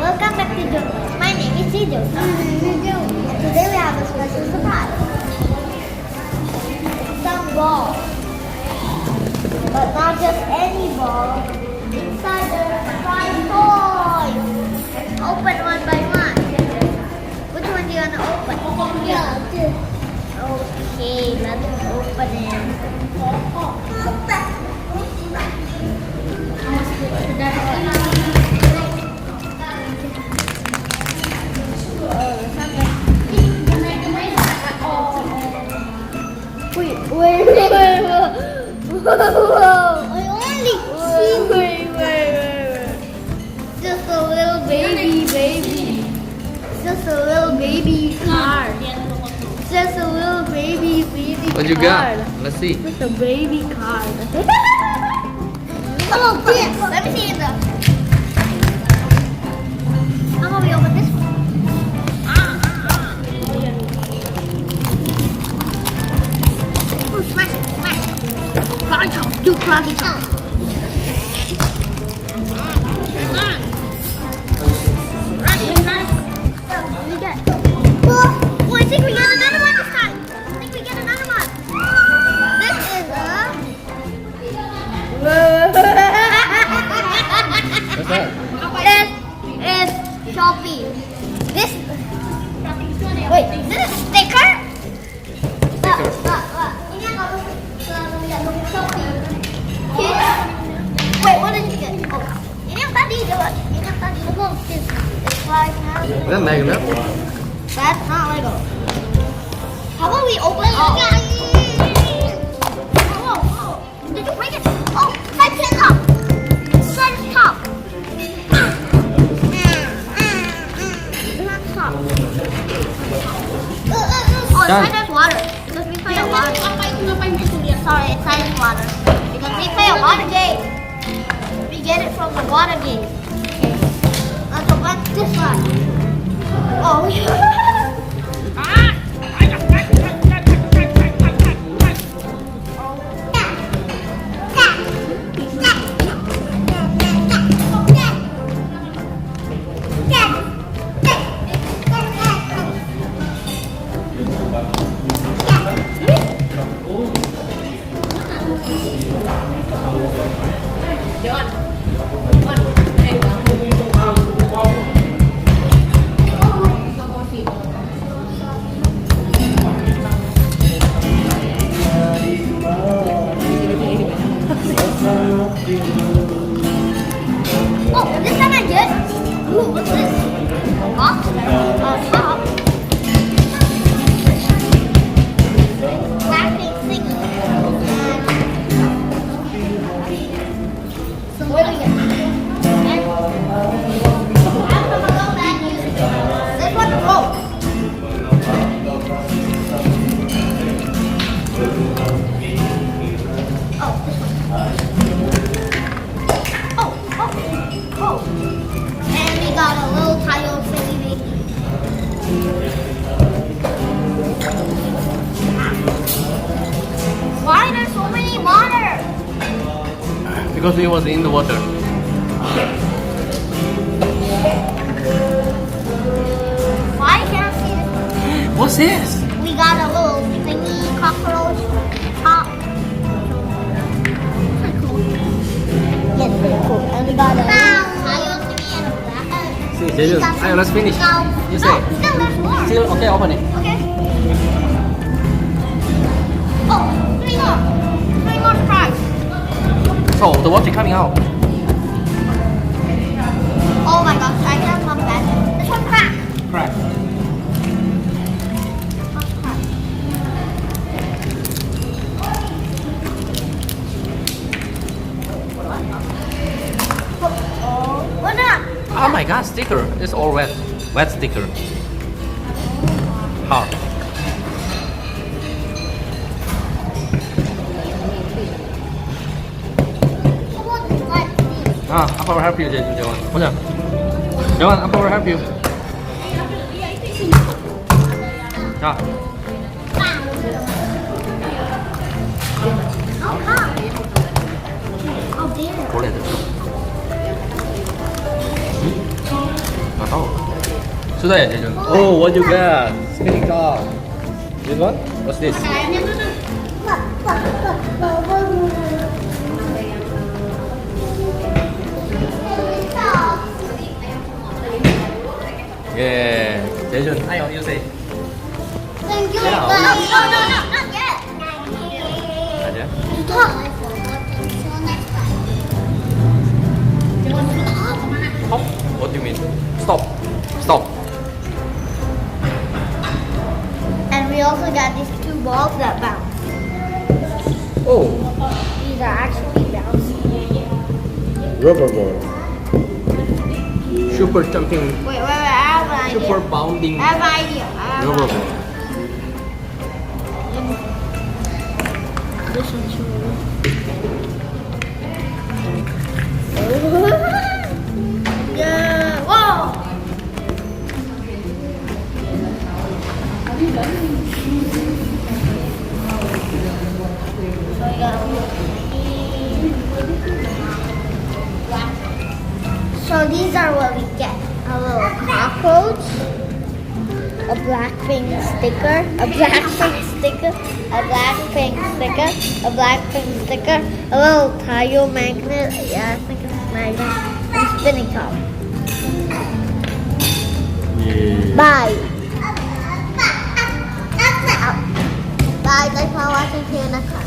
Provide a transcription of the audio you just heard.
welcome back to Joe. My name is Jijo. And today we have a special surprise. Some ball. But not just any ball. Inside there are 5 toys. Let's open one by one. Which one do you want to open? Okay, let's open Wait. I only see. Wait. Just a little baby. Just a little baby car. Just a little baby What you car. got? Let's see. Just a baby car. Oh, this. Let me see it though. How about we open this one? Oh, smash. Froggy chomp. Do froggy chomp. Oh, I think we get another one this time. This is What's that? This is Shopee. This is sticker. Ini yang kalau selalu lihat logo Shopee. Wait, what did you get? Oh, ini yang tadi coba. Ini yang tadi. Look, it's like Is that magnet? that's not Lego. How about we open all? Oh, did you break it? Oh, my pin top. Shredder's top. Top. Oh, inside there's water. Because we play a water. Sorry, inside there's water. Because we play a water game. We get it from the water game. Let's open this one. Oh, oh, this time I did. Ooh, what's this? Box? Top. Wrapping thingy. Some what do we get? This one, oh. Oh. And we got a little tile thingy baby. Why there's so many water? Because it was in the water. Why can't I see this? What's this? We got a little thingy cockroach top. Pretty cool. Yes, pretty cool. And we got a tile thingy and a black. See, Jeju. Alright, let's finish. You say. No, still there's more. Still, okay, open it. Okay. Oh, 3 more. 3 more surprise. So, the water coming out. Oh my gosh, I have one bad. This one cracked. Crack. What not? Oh my god, sticker. It's all wet. Wet sticker. Hard. Appa will help you, Jawan. Jawan, Appa will help you. 자. 원래 됐어. 아. 수다야 제준. Oh, what you got? Spinning top. This one? What's this? 예. 제준. 아유, you say. Thank you. Yeah. No, not yet. 아니야? Stop. Stop? What do you mean? Stop. Stop. And we also got these two balls that bounce. Oh, These are actually bouncing. rubber ball. Super jumping. Wait, I have an idea. Super bounding. I have an idea. Rubber ball. This one's yeah. Whoa. So we got So these are what we get. A little cockroach, a Blackpink sticker, a Blackpink sticker, a Blackpink sticker, a Blackpink sticker, a little tile magnet, yeah, I think it's a magnet, and a spinning top. 예. Bye. Bye, thanks for watching. See you next time.